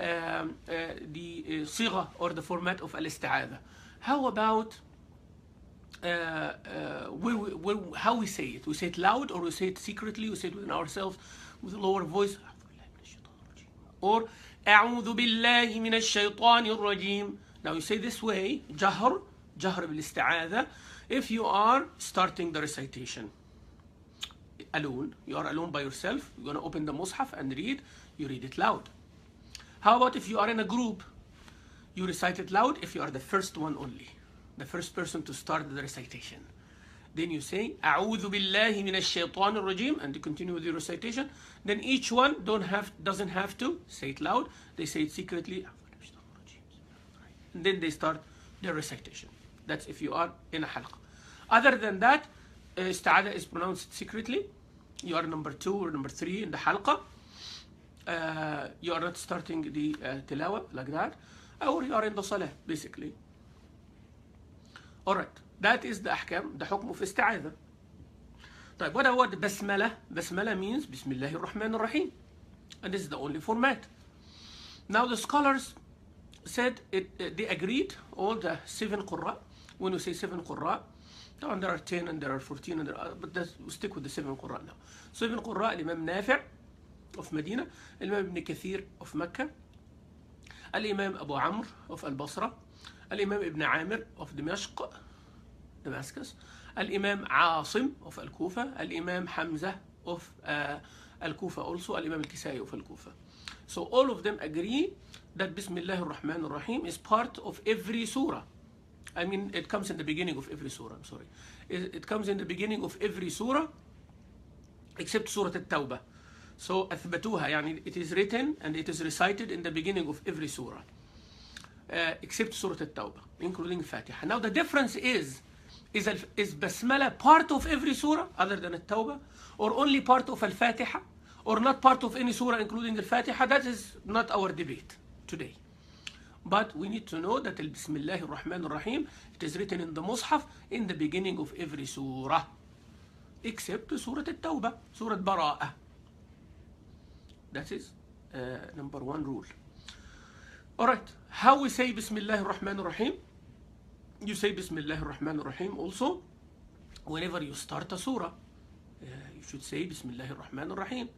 the صيغة or the format of الاستعاذة. How about how we say it? We say it loud, or we say it secretly, we say it within ourselves with a lower voice, or أعوذ بالله من الشيطان الرجيم. Now you say this way, جهر بالاستعاذة, if you are starting the recitation alone. You are alone by yourself, you're going to open the Mus'haf and read, you read it loud. How about if you are in a group? You recite it loud if you are the first one only, the first person to start the recitation. Then you say أعوذ بالله من الشيطان الرجيم, and you continue with your recitation. Then each one doesn't have to say it loud, they say it secretly, and then they start their recitation. That's if you are in a halqa. Other than that, isti'adha is pronounced secretly. You are number 2 or number 3 in the halqa. You are not starting the tilawa like that, or you are in the salah basically. Alright, that is the ahkam, the hukm of isti'adha. طيب, what about basmala? Basmala means Bismillahir Rahmanir Rahim, and this is the only format. Now the scholars said they agreed, all the 7 qurra. When we say 7 qurra, there are 10 and there are 14, and but we stick with the 7 qurra now. 7 qurra: Imam Nafi' of Medina, Imam Ibn Kathir of Mecca, Imam Abu Amr of Al-Basra, Imam Ibn Amir of Damascus, Imam Asim of Al-Kufa, Imam Hamza of Al-Kufa also, Imam Al-Kisai of Al-Kufa. So all of them agree that Bismillahir Rahmanir Rahim is part of every surah. I mean, it comes in the beginning of every surah, I'm sorry. It comes in the beginning of every surah except Surah At-Tawbah. So أثبتوها, يعني it is written and it is recited in the beginning of every surah, except Surah At-Tawbah, including Fatiha. Now the difference is Basmala part of every surah other than At-Tawbah, or only part of Al-Fatiha, or not part of any surah including Al-Fatiha? That is not our debate today. But we need to know that Bismillahir Rahmanir Rahim, it is written in the Mus'haf in the beginning of every surah, except Surah At-Tawbah, Surah Bara'ah. That is number 1 rule. Alright, how we say Bismillahir Rahmanir Rahim? You say Bismillahir Rahmanir Rahim also whenever you start a surah. You should say Bismillahir Rahmanir Rahim.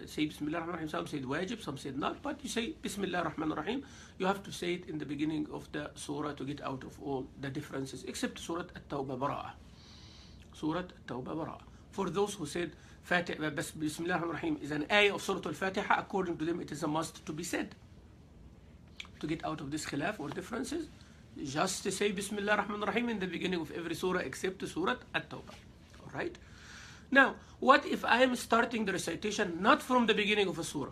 Say Bismillah ar-Rahman ar-Rahim. Some said wajib, some said not, but you say Bismillah ar-Rahman ar-Rahim. You have to say it in the beginning of the surah to get out of all the differences, except Surah At-Tawbah Bara'ah. Surah At-Tawbah Bara'ah. For those who said Bismillah ar-Rahman ar-Rahim is an ayah of Surah Al-Fatiha, according to them it is a must to be said. To get out of this khilaf or differences, just to say Bismillah ar-Rahman ar-Rahim in the beginning of every surah except Surah At-Tawbah. Alright? Now, what if I am starting the recitation not from the beginning of a surah,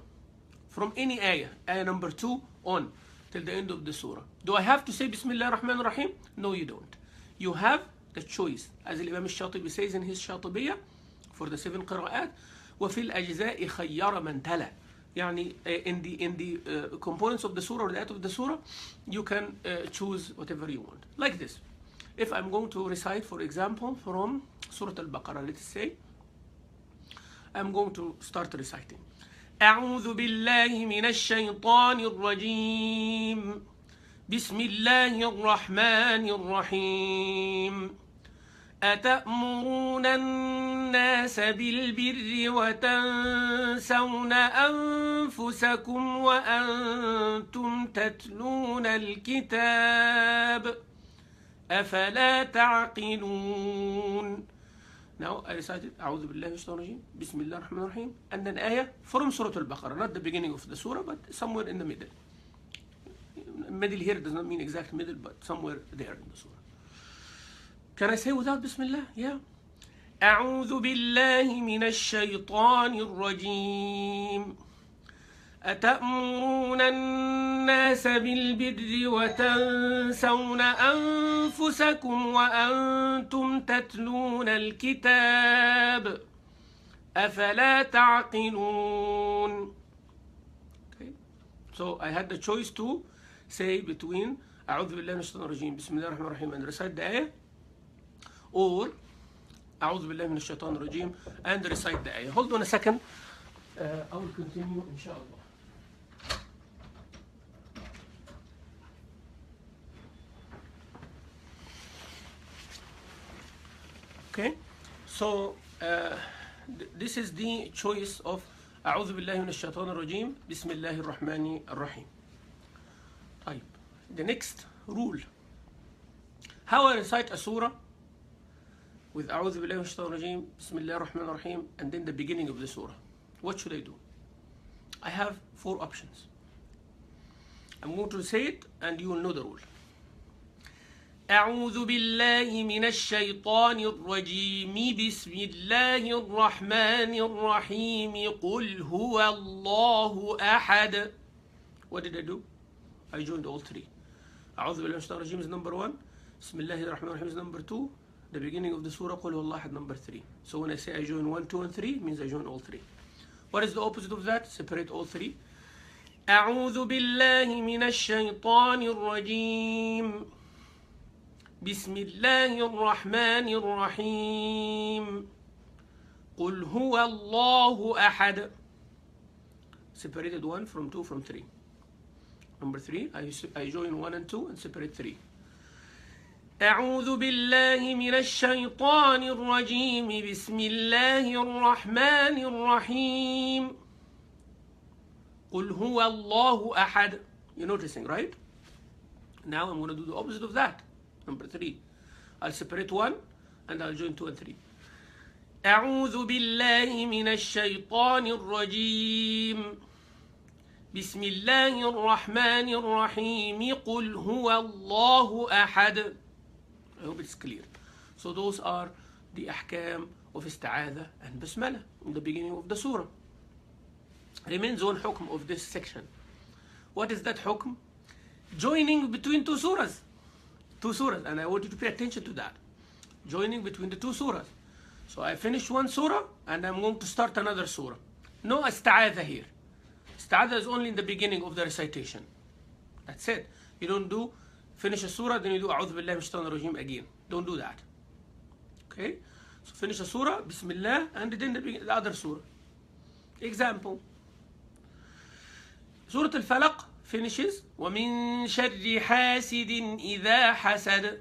from any ayah, ayah number 2 on till the end of the surah? Do I have to say Bismillah ar-Rahman ar-Rahim? No, you don't. You have the choice, as Imam al-Shatibi says in his Shatibiyah for the 7 qira'at, وَفِي الْأَجْزَاءِ خَيَّرَ مَنْ تَلَى. يعني in the components of the surah or the ayat of the surah, you can choose whatever you want. Like this. If I'm going to recite, for example, from Surah Al-Baqarah, let's say, I'm going to start reciting. أعوذ بالله من الشيطان الرجيم بسم الله الرحمن الرحيم أتأمرون الناس بالبر وتنسون أنفسكم وأنتم تتلون الكتاب أفلا تعقلون. Now I recited أعوذ بالله من الشيطان الرجيم بسم الله الرحمن الرحيم, and then ayah from Surah Al-Baqarah, not the beginning of the surah, but somewhere in the middle. Middle here does not mean exact middle, but somewhere there in the surah. Can I say without Bismillah? Yeah. أعوذ بالله من الشيطان الرجيم أتأمرون الناس بالبر وتنسون أنفسكم وأنتم تتلون الكتاب أفلا تعقلون. Okay. So I had the choice to say between أعوذ بالله من الشيطان الرجيم بسم الله الرحمن الرحيم and recite the ayah, or أعوذ بالله من الشيطان الرجيم and recite the ayah. Hold on a second. I will continue inshallah. Okay, so this is the choice of أعوذ بالله من الشيطان الرجيم بسم الله الرحمن الرحيم. طيب, the next rule, how I recite a surah with أعوذ بالله من الشيطان الرجيم بسم الله الرحمن الرحيم and then the beginning of the surah. What should I do? I have 4 options. I'm going to say it and you will know the rule. أعوذ بالله من الشيطان الرجيم بسم الله الرحمن الرحيم قل هو الله أحد. What did I do? I joined all 3. أعوذ بالله من الشيطان الرجيم is number 1. بسم الله الرحمن الرحيم is number 2. The beginning of the surah قل هو الله أحد number 3. So when I say I join 1, 2 and 3, it means I join all 3. What is the opposite of that? Separate all 3. أعوذ بالله من الشيطان الرجيم بسم الله الرحمن الرحيم قل هو الله أحد. Separated 1 from 2 from 3. Number 3, I join 1 and 2 and separate 3. أعوذ بالله من الشيطان الرجيم بسم الله الرحمن الرحيم قل هو الله أحد. You're noticing, right? Now I'm going to do the opposite of that. Number 3, I'll separate 1 and I'll join 2 and 3. أعوذ بالله من الشيطان الرجيم بسم الله الرحمن الرحيم قل هو الله أحد. I hope it's clear. So those are the ahkam of Isti'adhah and Basmallah in the beginning of the surah. Remains one hukm of this section. What is that hukm? Joining between 2 surahs. 2 surahs, and I want you to pay attention to that. Joining between the 2 surahs. So I finish one surah and I'm going to start another surah. No Isti'adhah here. Isti'adhah is only in the beginning of the recitation. That's it. You don't do finish a surah, then you do أعوذ بالله من الشيطان الرجيم again. Don't do that. Okay? So finish a surah, Bismillah, and then the other surah. Example. Surah Al-Falaq finishes وَمِن شَرِّ حَاسِدٍ إِذَا حَسَدَ.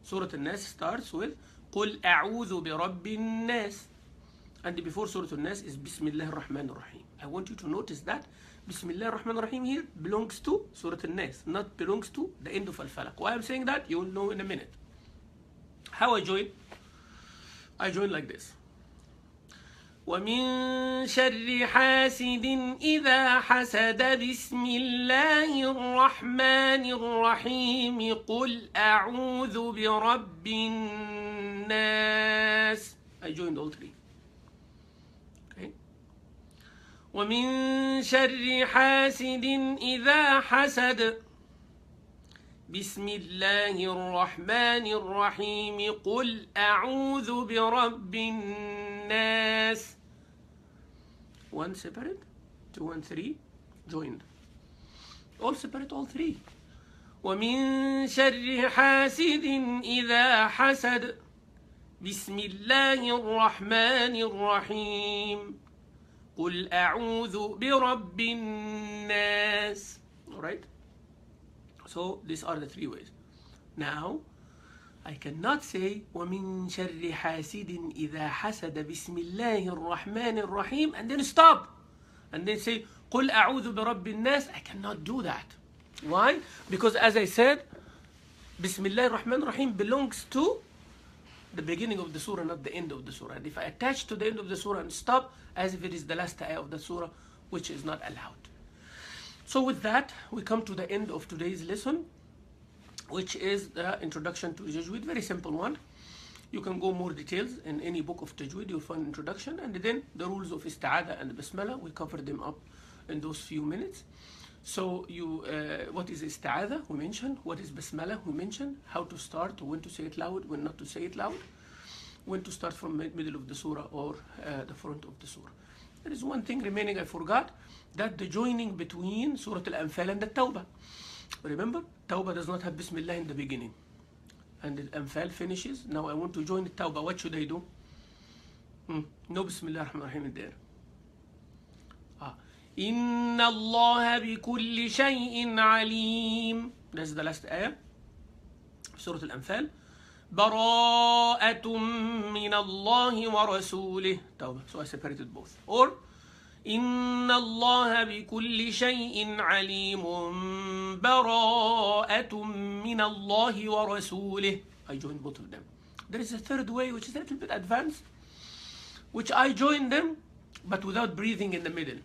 Surah Al-Nas starts with قُلْ أَعُوذُ بِرَبِّ النَّاسِ. And before Surah Al-Nas is Bismillah ar-Rahman ar-Rahim. I want you to notice that Bismillah ar-Rahman ar-Rahim here belongs to Surah Al-Nas, not belongs to the end of Al-Falaq. Why I'm saying that, you will know in a minute. How I join? I join like this. ومن شر حاسد إذا حسد بسم الله الرحمن الرحيم قل أعوذ برب الناس. I joined all 3. Okay. ومن شر حاسد إذا حسد بسم الله الرحمن الرحيم قل أعوذ برب الناس. 1 separate, 2 and 3 joined. All separate, all 3. ومن شر حاسد إذا حسد بسم الله الرحمن الرحيم قل أعوذ برب الناس. Alright? So these are the 3 ways. Now I cannot say وَمِن شَرِّ حَاسِدٍ إِذَا حَسَدَ بِسْمِ اللَّهِ الرَّحْمَنِ الرَّحِيمِ and then stop and then say قُلْ أَعُوذُ بِرَبِّ النَّاسِ. I cannot do that. Why? Because as I said, Bismillah ar-Rahman ar-Rahim belongs to the beginning of the surah, not the end of the surah. And if I attach to the end of the surah and stop, as if it is the last ayah of the surah, which is not allowed. So with that, we come to the end of today's lesson, which is the introduction to Tajweed. Very simple one. You can go more details in any book of Tajweed. You'll find introduction, and then the rules of Isti'adhah and Basmallah. We covered them up in those few minutes. So what is Isti'adhah? We mentioned. What is Basmallah? We mentioned. How to start, when to say it loud, when not to say it loud, when to start from middle of the surah or the front of the surah. There is one thing remaining I forgot, that the joining between Surah Al-Anfal and the Tawbah. Remember, Tawbah does not have Bismillah in the beginning. And the Anfal finishes. Now I want to join the Tawbah. What should I do? No Bismillah ar-Rahman ar-Rahim in there. إِنَّ اللَّهَ بِكُلِّ شَيْءٍ عَلِيمٍ. That's the last ayah. Surah Al-Anfal. براءة من الله ورسوله. So I separated both. Or إن الله بكل شيء عليم براءة من الله ورسوله. I joined both of them. There is a third way which is a little bit advanced, which I join them but without breathing in the middle.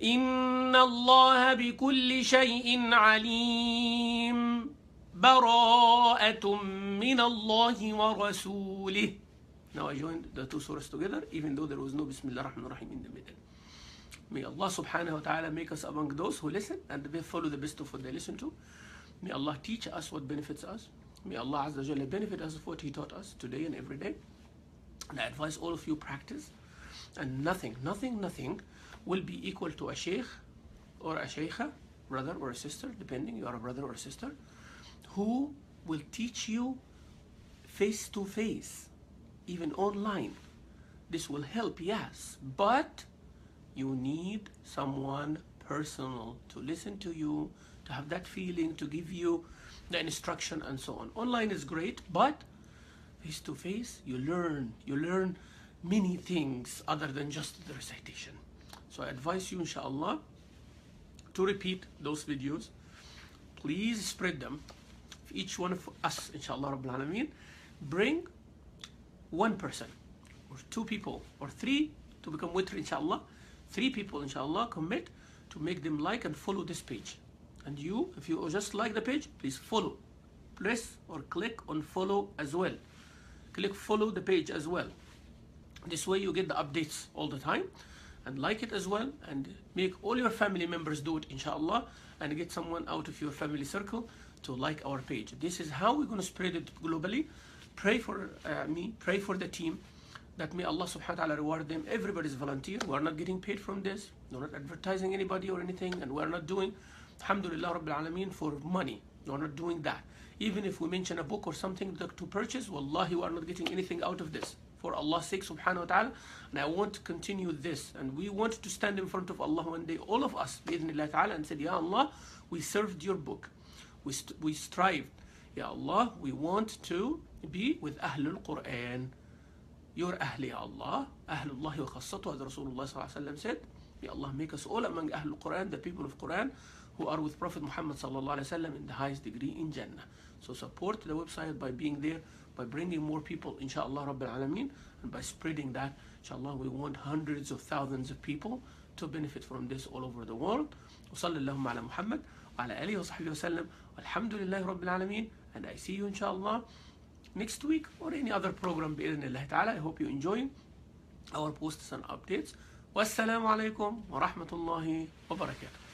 إن الله بكل شيء عليم براءة من الله ورسوله. Now I joined the two surahs together, even though there was no Bismillah ar-Rahman ar-Rahim in the middle. May Allah subhanahu wa ta'ala make us among those who listen and follow the best of what they listen to. May Allah teach us what benefits us. May Allah Azza wa Jalla benefit us of what He taught us today and every day. And I advise all of you practice. And nothing will be equal to a sheikh or a sheikha, brother or a sister, depending, you are a brother or a sister, who will teach you face to face, even online. This will help, yes, but you need someone personal to listen to you, to have that feeling, to give you the instruction and so on. Online is great, but face to face, you learn many things other than just the recitation. So I advise you, inshallah, to repeat those videos. Please spread them. If each one of us, inshallah Rabbil Alameen, bring one person or two people or three to become witr, inshallah. 3 people, inshallah, commit to make them like and follow this page. And you, if you just like the page, please follow. Press or click on follow as well. Click follow the page as well. This way you get the updates all the time. And like it as well. And make all your family members do it, inshallah. And get someone out of your family circle to like our page. This is how we're going to spread it globally. Pray for me, pray for the team. That may Allah subhanahu wa ta'ala reward them. Everybody's volunteer. We are not getting paid from this. We're not advertising anybody or anything. And we're not doing, alhamdulillah Rabbil Alameen, for money. We're not doing that. Even if we mention a book or something to purchase, wallahi, we are not getting anything out of this. For Allah's sake subhanahu wa ta'ala. And I want to continue this. And we want to stand in front of Allah one day, all of us, bi'idhnillah ta'ala, and said, Ya Allah, we served your book. We strived. Ya Allah, we want to be with Ahlul Quran. Your Ahli, Ya Allah, Ahlullah wa khassatu, as Rasulullah sallallahu alayhi wa sallam said. May Allah make us all among Ahlul Quran, the people of Quran, who are with Prophet Muhammad sallallahu alayhi wa sallam in the highest degree in Jannah. So support the website by being there, by bringing more people, inshallah Rabbil Alameen, and by spreading that. Inshallah, we want hundreds of thousands of people to benefit from this all over the world. Wa sallallahu ala Muhammad wa ala alihi wa sahbihi wa sallam. Alhamdulillahi Rabbil Alameen. And I see you, inshallah, next week or any other program bi'idhnillah ta'ala. I hope you enjoy our posts and updates. Wassalamu alaikum wa rahmatullahi wa barakatuh.